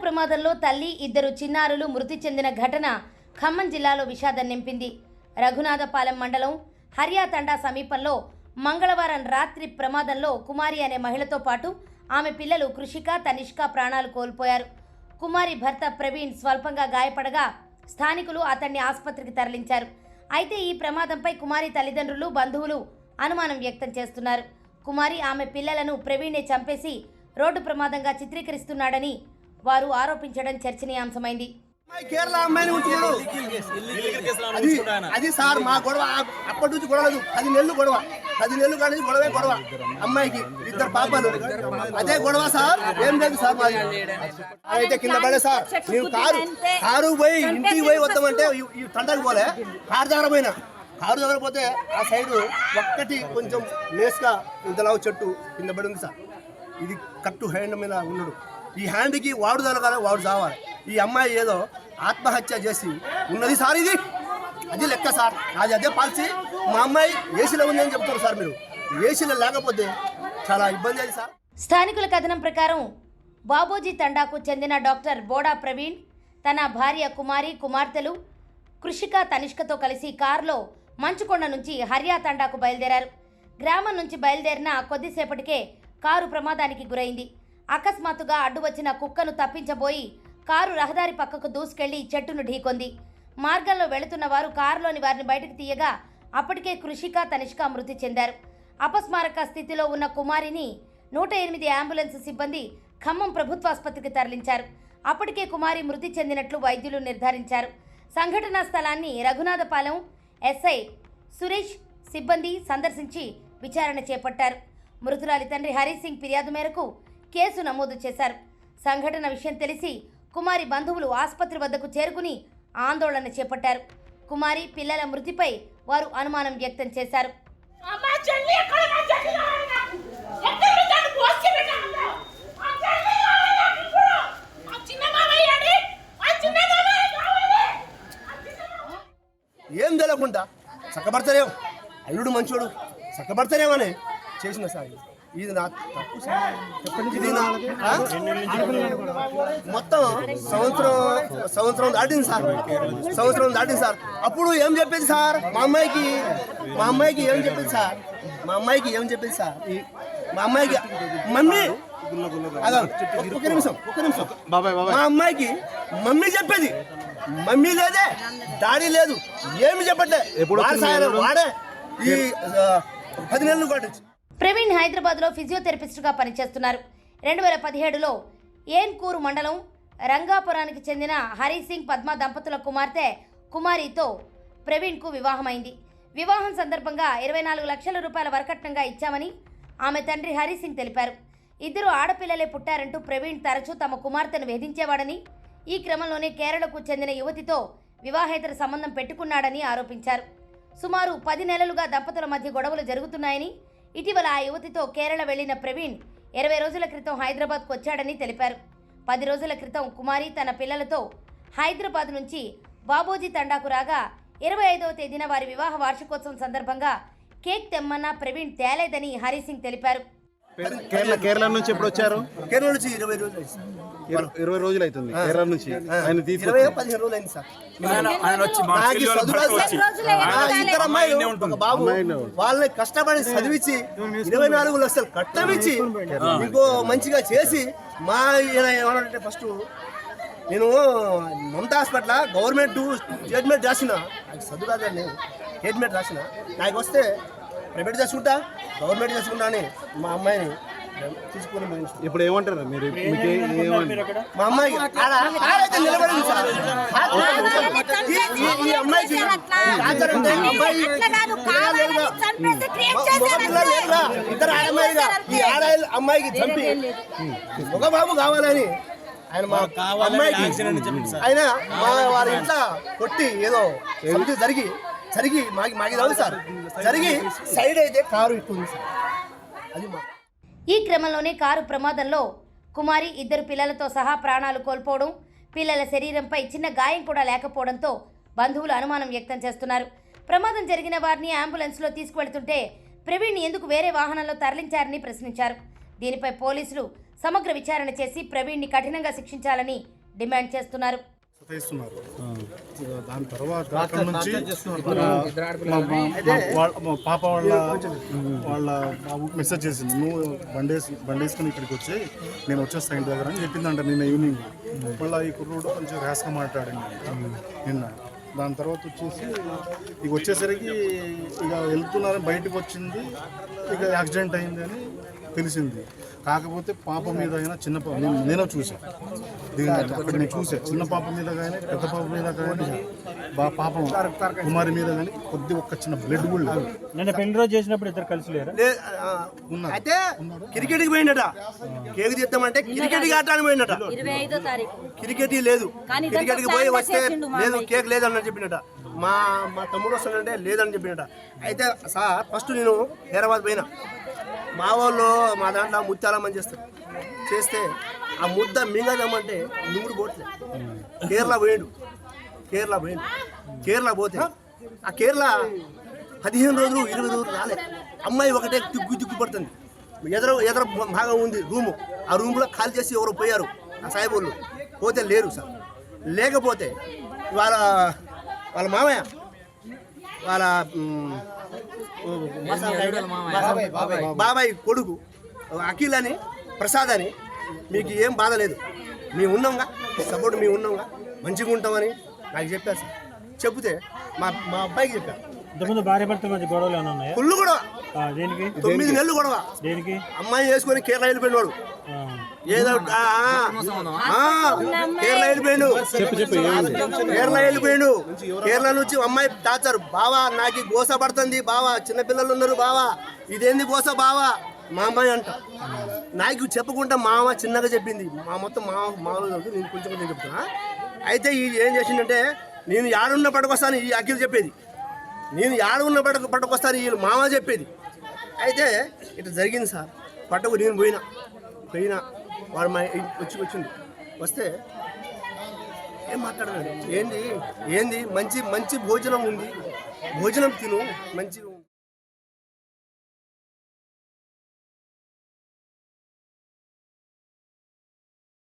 ప్రమాదంలో తల్లి ఇద్దరు చిన్నారులు మృతి చెందిన ఘటన ఖమ్మం జిల్లాలో విషాదం నింపింది. రఘునాథపాలెం మండలం హర్యాతండా సమీపంలో మంగళవారం రాత్రి ప్రమాదంలో కుమారి అనే మహిళతో పాటు ఆమె పిల్లలు కృషిక, తనిష్క ప్రాణాలు కోల్పోయారు. కుమారి భర్త ప్రవీణ్ స్వల్పంగా గాయపడగా స్థానికులు అతన్ని ఆసుపత్రికి తరలించారు. అయితే ఈ ప్రమాదంపై కుమారి తల్లిదండ్రులు, బంధువులు అనుమానం వ్యక్తం చేస్తున్నారు. కుమారి ఆమె పిల్లలను ప్రవీణే చంపేసి రోడ్డు ప్రమాదంగా చిత్రీకరిస్తున్నాడని వారు ఆరోపించడం చర్చనీయాంశమైంది. కేరళ అమ్మాయిని ఉంటున్నాడు. అది సార్ మా గొడవ అప్పటి నుంచి గొడవ 10 నెలలు గొడవ. 10 నెలలు కానీ గొడవ అమ్మాయికి 2 పాపాలు. అదే గొడవ సార్, ఏం లేదు సార్. మాది అయితే కింద పడే సార్, నేను కారు పోయి ఇంటికి పోయి వద్దామంటే ఈ తండకు పోలే, కారు దగ్గర పోయినా. కారు దగ్గర పోతే ఆ సైడ్ ఒక్కటి కొంచెం లేస్గా ఇంతలా చెట్టు కింద పడి ఉంది సార్. ఇది కట్టు హ్యాండ్ మీద ఉన్నాడు. ఈ హ్యాండ్కి వాడు తగలగాలి, వాడు చావాలి. ఈ అమ్మాయి ఏదో ఆత్మహత్య చేసి ఉన్నది సార్. ఇది అది లెక్క సార్, అది అదే పాలసీ. మా అమ్మాయి ఏసీలో ఉందని చెప్తారు సార్. మీరు ఏసీలో లేకపోతే చాలా ఇబ్బంది అది సార్. స్థానికుల కథనం ప్రకారం బాబోజీ తండాకు చెందిన డాక్టర్ బోడా ప్రవీణ్ తన భార్య కుమారి, కుమార్తెలు కృషిక, తనిష్కతో కలిసి కారులో మంచుకొండ నుంచి హర్యాతండాకు బయలుదేరారు. గ్రామం నుంచి బయలుదేరిన కొద్దిసేపటికే కారు ప్రమాదానికి గురైంది. అకస్మాత్తుగా అడ్డు వచ్చిన కుక్కను తప్పించబోయి కారు రహదారి పక్కకు దూసుకెళ్లి చెట్టును ఢీకొంది. మార్గంలో వెళుతున్న వారు కారులోని వారిని బయటకు తీయగా అప్పటికే కృషిక, తనిష్క మృతి చెందారు. అపస్మారక స్థితిలో ఉన్న కుమారిని 108 అంబులెన్స్ సిబ్బంది ఖమ్మం ప్రభుత్వాసుపత్రికి తరలించారు. అప్పటికే కుమారి మృతి చెందినట్లు వైద్యులు నిర్ధారించారు. సంఘటనా స్థలాన్ని రఘునాథపాలెం ఎస్ఐ సురేష్ సిబ్బంది సందర్శించి విచారణ చేపట్టారు. మృతురాలి తండ్రి హరిసింగ్ ఫిర్యాదు మేరకు కేసు నమోదు చేశారు. సంఘటన విషయం తెలిసి కుమారి బంధువులు ఆసుపత్రి వద్దకు చేరుకుని ఆందోళన చేపట్టారు. కుమారి పిల్లల మృతిపై వారు అనుమానం వ్యక్తం చేశారు. ఏం తెలియకుండా చక్కబడతారేమో, అల్లుడు మంచోడు చక్కబడతారేమని చేసిన సార్. ఇది నా తప్పు సార్. ఇది మొత్తం సంవత్సరం దాటింది సార్. సంవత్సరం దాటింది సార్. అప్పుడు ఏం చెప్పింది సార్ మా అమ్మాయికి ఏం చెప్పింది సార్? మా అమ్మాయికి మమ్మీ ఒక్క నిమిషం మా అమ్మాయికి మమ్మీ చెప్పేది. మమ్మీ లేదే, డాడీ లేదు, ఏమి చెప్పట్లే. వాడే ఈ 10 నెలలు కొట్టచ్చు. ప్రవీణ్ హైదరాబాద్లో ఫిజియోథెరపిస్టుగా పనిచేస్తున్నారు. 2017లో ఏన్కూరు మండలం రంగాపురానికి చెందిన హరిసింగ్, పద్మ దంపతుల కుమార్తె కుమారితో ప్రవీణ్కు వివాహమైంది. వివాహం సందర్భంగా 24 లక్షల రూపాయల వరకట్నంగా ఇచ్చామని ఆమె తండ్రి హరిసింగ్ తెలిపారు. ఇద్దరు ఆడపిల్లలే పుట్టారంటూ ప్రవీణ్ తరచూ తమ కుమార్తెను వేధించేవాడని, ఈ క్రమంలోనే కేరళకు చెందిన యువతితో వివాహేతర సంబంధం పెట్టుకున్నాడని ఆరోపించారు. సుమారు 10 నెలలుగా దంపతుల మధ్య గొడవలు జరుగుతున్నాయని, ఇటీవల ఆ యువతితో కేరళ వెళ్లిన ప్రవీణ్ 20 రోజుల క్రితం హైదరాబాద్కు వచ్చాడని తెలిపారు. 10 రోజుల క్రితం కుమారి తన పిల్లలతో హైదరాబాద్ నుంచి బాబోజీ తండాకు రాగా 25వ తేదీన వారి వివాహ వార్షికోత్సవం సందర్భంగా కేక్ తెమ్మన్నా ప్రవీణ్ తేలేదని హరిసింగ్ తెలిపారు. కేరళ నుంచి ఎప్పుడు వచ్చారు? కేరళ నుంచి 20 రోజులు అవుతుంది. కేరళ నుంచి ఆయన 15 రోజులు అయింది సార్. బాబు వాళ్ళని కష్టపడి చదివించి 24 లక్షలు కట్టమిచ్చి ఇంకో మంచిగా చేసి మా ఏమన్నారంటే, ఫస్ట్ నేను మమతా హాస్పిటల్ గవర్నమెంట్ స్టేట్మెంట్ రాసిన, నాకు చదువు రాదని స్టేట్మెంట్ రాసిన, నాకు వస్తే ప్రైవేట్ చేసుకుంటా, గవర్నమెంట్ చేసుకుంటా అని మా అమ్మాయిని తీసుకుని. ఇప్పుడు ఏమంటారు మీరు? మా అమ్మాయి నిలబడింది సార్. ఈ అమ్మాయికి ఇద్దరు ఆడమ్మాయిగా ఈ అమ్మాయికి చంపి ఒక బాబు కావాలని ఆయన మా అమ్మాయికి ఆయన వారి ఇంట్లో కొట్టి ఏదో జరిగి మాకి రావు సార్. జరిగి సైడ్ అయితే కారు ఎక్కువ సార్. అది మా ఈ క్రమంలోనే కారు ప్రమాదంలో కుమారి ఇద్దరు పిల్లలతో సహా ప్రాణాలు కోల్పోవడం, పిల్లల శరీరంపై చిన్న గాయం కూడా లేకపోవడంతో బంధువులు అనుమానం వ్యక్తం చేస్తున్నారు. ప్రమాదం జరిగిన వారిని అంబులెన్స్లో తీసుకువెళ్తుంటే ప్రవీణ్ ఎందుకు వేరే వాహనంలో తరలించారని ప్రశ్నించారు. దీనిపై పోలీసులు సమగ్ర విచారణ చేసి ప్రవీణ్ని కఠినంగా శిక్షించాలని డిమాండ్ చేస్తున్నారు. సతాయిస్తున్నారు. దాని తర్వాత అక్కడ నుంచి మా పాప వాళ్ళ బాబుకి మెసేజ్ చేసింది, నువ్వు బండేసుకుని ఇక్కడికి వచ్చి నేను వచ్చేస్తా ఇంటి దగ్గర అని చెప్పిందంట నిన్న ఈవినింగ్. మళ్ళీ ఈ కుర్రోడు కొంచెం ర్యాష్గా మాట్లాడింది నిన్న. దాని తర్వాత వచ్చేసి ఇక వచ్చేసరికి ఇక వెళ్తున్నారని బయటకు వచ్చింది, ఇక యాక్సిడెంట్ అయింది అని తెలిసింది. కాకపోతే పాప మీద అయినా చిన్న పాప నేను చూసాను, అక్కడ నేను చూసాను, చిన్న పాప మీద కానీ పెద్ద పాప మీద కానీ పాప కుమారి మీద కానీ కొద్ది ఒక్క చిన్న బ్లడ్ కూడా నేను పెళ్లి రోజు చేసినప్పుడు ఇద్దరు కలిసి లేరు. అయితే క్రికెట్కి పోయిందట, కేక్ తీద్దామంటే క్రికెట్కి ఆడటానికి పోయిందట. 25వ తారీఖు క్రికెట్ లేదు, క్రికెట్కి పోయి వస్తే లేదు కేక్ లేదని చెప్పినట. మా తమ్ముడు వస్తానంటే లేదని చెప్పినట. అయితే సార్ ఫస్ట్ నేను హైదరాబాద్ పోయినా, మా వాళ్ళు మా దాంట్లో ముత్యాల మంది చేస్తారు, చేస్తే ఆ ముద్ద మింగదామంటే నువ్వుడు పోట్లేదు. కేరళ పోయిండు, కేరళ పోతే ఆ కేరళ 15 రోజులు 20 రోజులు రాలే. అమ్మాయి ఒకటే దిగ్గు పడుతుంది. ఎదర భాగం ఉంది రూము, ఆ రూమ్లో ఖాళీ చేసి ఎవరు పోయారు ఆ సాయిబోళ్ళు, పోతే లేరు సార్. లేకపోతే వాళ్ళ మామయ్య వాళ్ళ బాబాయ్ కొడుకు అఖిల్ అని ప్రసాద్ అని, మీకు ఏం బాధ లేదు, మేము ఉన్నాంగా, సపోర్ట్ మేము ఉన్నాంగా, మంచిగా ఉంటామని నాకు చెప్పారు సార్. చెప్తే మా అబ్బాయికి చెప్పారు. ఇంతకుముందు భార్య భర్తల మధ్య గొడవలు ఏమైనా ఉన్నాయా? ఫుల్ గొడవ, దేనికి? 9 నెలలు గొడవ. దేనికి? అమ్మాయి వేసుకొని కేరళ వెళ్ళిపోయినాడు. ఏదో కేరళ వెళ్ళిపోయాడు. కేరళ నుంచి అమ్మాయి టార్చర్, బావా నాకు గోస పడుతుంది బావా, చిన్నపిల్లలు ఉన్నారు బావా, ఇదేంది గోస బావా, మా అమ్మాయి అంట. నాకు చెప్పకుండా మామ చిన్నగా చెప్పింది, మా మొత్తం మామూలుగా నేను కొంచెం చెప్తున్నా. అయితే ఏం చేసిందంటే, నేను యాడున్న పట్టుకొస్తాను ఈ అఖిల్ చెప్పేది, నేను యాడున్న పట్టుకొస్తాను ఈ మామ చెప్పేది. అయితే ఇట్లా జరిగింది సార్. పట్టుకు నేను పోయినా వాడు మా వచ్చింది. వస్తే ఏం మాట్లాడలేదు, ఏంది మంచి భోజనం ఉంది, భోజనం తిను మంచి